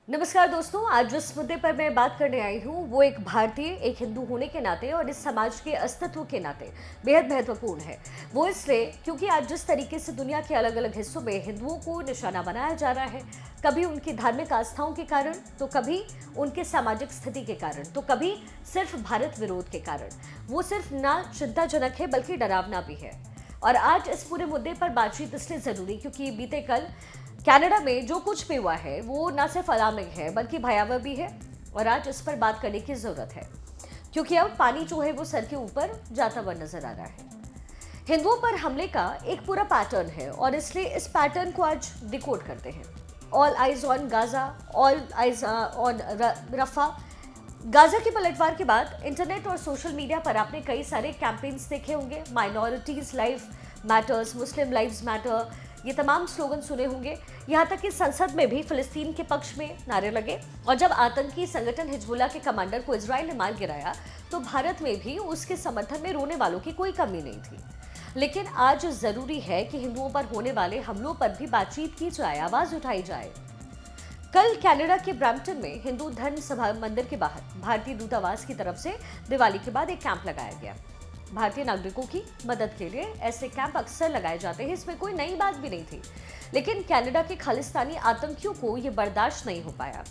नमस्कार दोस्तों, आज जिस मुद्दे पर मैं बात करने आई हूँ वो एक भारतीय, एक हिंदू होने के नाते और इस समाज के अस्तित्व के नाते बेहद महत्वपूर्ण है। वो इसलिए क्योंकि आज जिस तरीके से दुनिया के अलग अलग हिस्सों में हिंदुओं को निशाना बनाया जा रहा है, कभी उनकी धार्मिक आस्थाओं के कारण, तो कभी उनके सामाजिक स्थिति के कारण, तो कभी सिर्फ भारत विरोध के कारण, वो सिर्फ ना चिंताजनक है बल्कि डरावना भी है। और आज इस पूरे मुद्दे पर बातचीत इसलिए जरूरी क्योंकि बीते कल कनाडा में जो कुछ भी हुआ है वो ना सिर्फ अलार्मिंग है बल्कि भयावह भी है। और आज इस पर बात करने की जरूरत है क्योंकि अब पानी जो है वो सर के ऊपर जाता हुआ नजर आ रहा है। हिंदुओं पर हमले का एक पूरा पैटर्न है और इसलिए इस पैटर्न को आज डिकोड करते हैं। All eyes on Gaza, all eyes on Rafah. Gaza की पलटवार के बाद इंटरनेट और सोशल मीडिया पर आपने कई सारे कैंपेन्स देखे होंगे। माइनॉरिटीज लाइफ मैटर्स, मुस्लिम लाइव्स मैटर, ये तमाम स्लोगन सुने होंगे। यहाँ तक कि संसद में भी फिलिस्तीन के पक्ष में नारे लगे। और जब आतंकी संगठन हिजबुल्लाह के कमांडर को इजराइल ने मार गिराया तो भारत में भी उसके समर्थन में रोने वालों की कोई कमी नहीं थी। लेकिन आज जरूरी है कि हिंदुओं पर होने वाले हमलों पर भी बातचीत की जाए, आवाज उठाई जाए। कल कनाडा के ब्रैम्पटन में हिंदू धर्म सभा मंदिर के बाहर भारतीय दूतावास की तरफ से दिवाली के बाद एक कैंप लगाया गया। भारतीय नागरिकों की मदद के लिए ऐसे कैंप अक्सर लगाए जाते हैं, इसमें कोई नई बात भी नहीं थी। लेकिन कनाडा के खालिस्तानी आतंकियों को यह बर्दाश्त नहीं हो पाया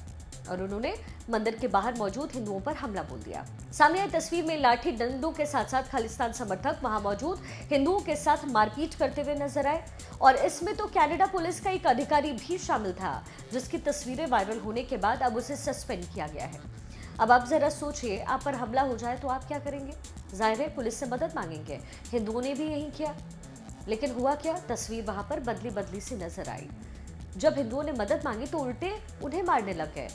और उन्होंने मंदिर के बाहर मौजूद हिंदुओं पर हमला बोल दिया। सामने आई तस्वीर में लाठी डंडों के साथ साथ खालिस्तान समर्थक वहां मौजूद हिंदुओं के साथ मारपीट करते हुए नजर आए। और इसमें तो कनाडा पुलिस का एक अधिकारी भी शामिल था जिसकी तस्वीरें वायरल होने के बाद अब उसे सस्पेंड किया गया है। अब आप जरा सोचिए, आप पर हमला हो जाए तो आप क्या करेंगे? जाहिर है पुलिस से मदद मांगेंगे। हिंदुओं ने भी यही किया। लेकिन हुआ क्या? तस्वीर वहां पर बदली बदली सी नजर आई। जब हिंदुओं ने मदद मांगी तो उल्टे उन्हें मारने लग गए।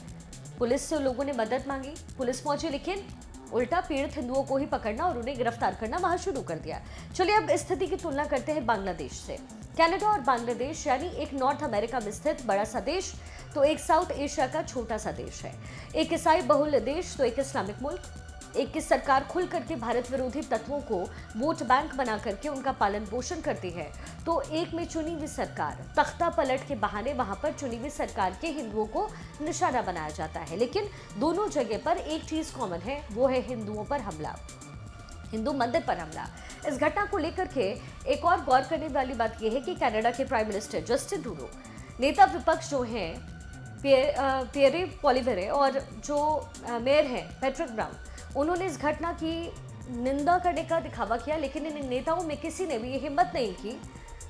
पुलिस से लोगों ने मदद मांगी, पुलिस पहुंची, लेकिन उल्टा पीड़ित हिंदुओं को ही पकड़ना और उन्हें गिरफ्तार करना वहां शुरू कर दिया। चलिए अब स्थिति की तुलना करते हैं बांग्लादेश से। कनाडा और बांग्लादेश यानी एक नॉर्थ अमेरिका में स्थित बड़ा सा देश तो एक साउथ एशिया का छोटा सा देश है। एक ईसाई बहुल देश तो एक इस्लामिक मुल्क। एक की सरकार खुल करके भारत विरोधी तत्वों को वोट बैंक बना करके उनका पालन पोषण करती है, तो एक में चुनी हुई सरकार तख्ता पलट के बहाने वहां पर चुनी हुई सरकार के हिंदुओं को निशाना बनाया जाता है। लेकिन दोनों जगह पर एक चीज कॉमन है, वो है हिंदुओं पर हमला, हिंदू मंदिर पर हमला। इस घटना को लेकर के एक और गौर करने वाली बात यह है कि कनाडा के प्राइम मिनिस्टर जस्टिन ट्रूडो, नेता विपक्ष जो हैं पियरे पॉलिवेरे और जो मेयर हैं पैट्रिक ब्राउन, उन्होंने इस घटना की निंदा करने का दिखावा किया। लेकिन इन नेताओं में किसी ने भी ये हिम्मत नहीं की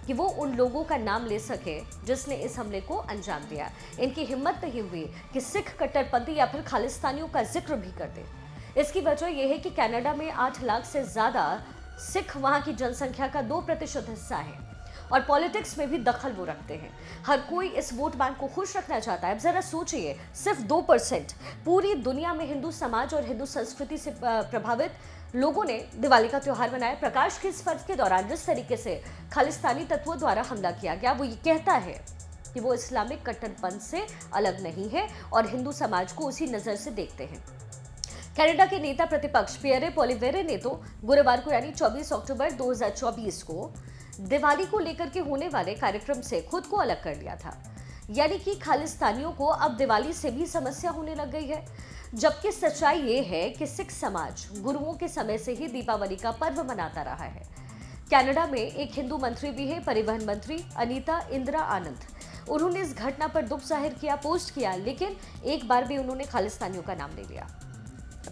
कि वो उन लोगों का नाम ले सके जिसने इस हमले को अंजाम दिया। इनकी हिम्मत नहीं हुई कि सिख कट्टरपंथी या फिर खालिस्तानियों का जिक्र भी कर दे। इसकी वजह यह है कि कनाडा में 8 लाख से ज्यादा सिख वहां की जनसंख्या का 2% हिस्सा है और पॉलिटिक्स में भी दखल वो रखते हैं। हर कोई इस वोट बैंक को खुश रखना चाहता है। अब जरा सोचिए, सिर्फ 2% पूरी दुनिया में हिंदू समाज और हिंदू संस्कृति से प्रभावित लोगों ने दिवाली का त्योहार मनाया। प्रकाश के इस पर्व के दौरान जिस तरीके से खालिस्तानी तत्वों द्वारा हमला किया गया, वो ये कहता है कि वो इस्लामिक कट्टरपंथ से अलग नहीं है और हिंदू समाज को उसी नजर से देखते हैं। कनाडा के नेता प्रतिपक्ष पियरे पॉलिवेरे ने तो गुरुवार को यानी 24 अक्टूबर 2024 को दिवाली को लेकर के होने वाले कार्यक्रम से खुद को अलग कर लिया था। यानी कि खालिस्तानियों को अब दिवाली से भी समस्या होने लग गई है। जबकि सच्चाई ये है कि सिख समाज गुरुओं के समय से ही दीपावली का पर्व मनाता रहा है। कनाडा में एक हिंदू मंत्री भी है, परिवहन मंत्री अनीता इंदिरा आनंद। उन्होंने इस घटना पर दुख जाहिर किया, पोस्ट किया, लेकिन एक बार भी उन्होंने खालिस्तानियों का नाम नहीं लिया।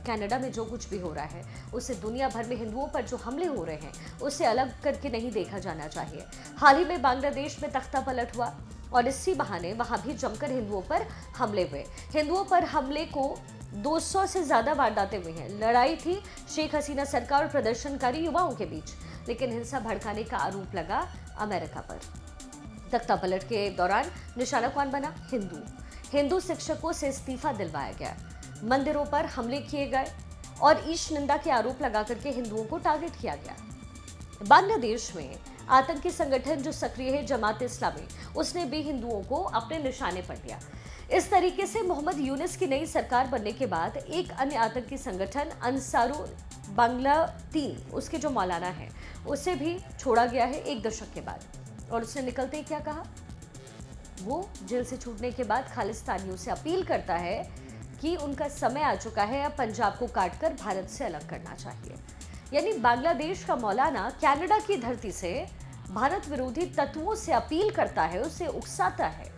कनाडा में जो कुछ भी हो रहा है उसे दुनिया भर में हिंदुओं पर जो हमले हो रहे हैं उसे अलग करके नहीं देखा जाना चाहिए। हाल ही में बांग्लादेश में तख्ता पलट हुआ और इसी बहाने वहां भी जमकर हिंदुओं पर हमले हुए। हिंदुओं पर हमले को 200 से ज्यादा वारदातें हुई हैं। लड़ाई थी शेख हसीना सरकार और प्रदर्शनकारी युवाओं के बीच, लेकिन हिंसा भड़काने का आरोप लगा अमेरिका पर। तख्ता पलट के दौरान निशाना कौन बना? हिंदू शिक्षकों से इस्तीफा दिलवाया गया, मंदिरों पर हमले किए गए और ईश निंदा के आरोप लगा करके हिंदुओं को टारगेट किया गया। बांग्लादेश में आतंकी संगठन जो सक्रिय है जमात इस्लामी, उसने भी हिंदुओं को अपने निशाने पर लिया। इस तरीके से मोहम्मद यूनिस की नई सरकार बनने के बाद एक अन्य आतंकी संगठन अंसारुल बांग्ला 3, उसके जो मौलाना है, उसे भी छोड़ा गया है 1 दशक के बाद। और उसने निकलते ही क्या कहा? वो जेल से छूटने के बाद खालिस्तानियों से अपील करता है कि उनका समय आ चुका है, अब पंजाब को काटकर भारत से अलग करना चाहिए। यानी बांग्लादेश का मौलाना कनाडा की धरती से भारत विरोधी तत्वों से अपील करता है, उसे उकसाता है।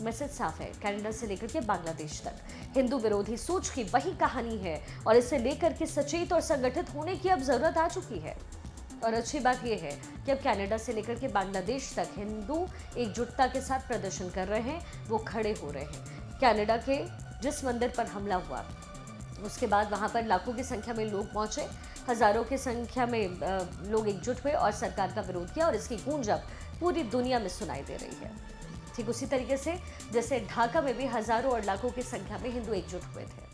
मैसेज साफ है, कनाडा से लेकर के बांग्लादेश तक हिंदू विरोधी सोच की वही कहानी है और इसे लेकर के सचेत और संगठित होने की अब जरूरत आ चुकी है। और अच्छी बात यह है कि अब कनाडा से लेकर के बांग्लादेश तक हिंदू एकजुटता के साथ प्रदर्शन कर रहे हैं, वो खड़े हो रहे हैं। कनाडा के जिस मंदिर पर हमला हुआ उसके बाद वहां पर लाखों की संख्या में लोग पहुंचे, हजारों की संख्या में लोग एकजुट हुए और सरकार का विरोध किया और इसकी गूंज अब पूरी दुनिया में सुनाई दे रही है। ठीक उसी तरीके से जैसे ढाका में भी हजारों और लाखों की संख्या में हिंदू एकजुट हुए थे।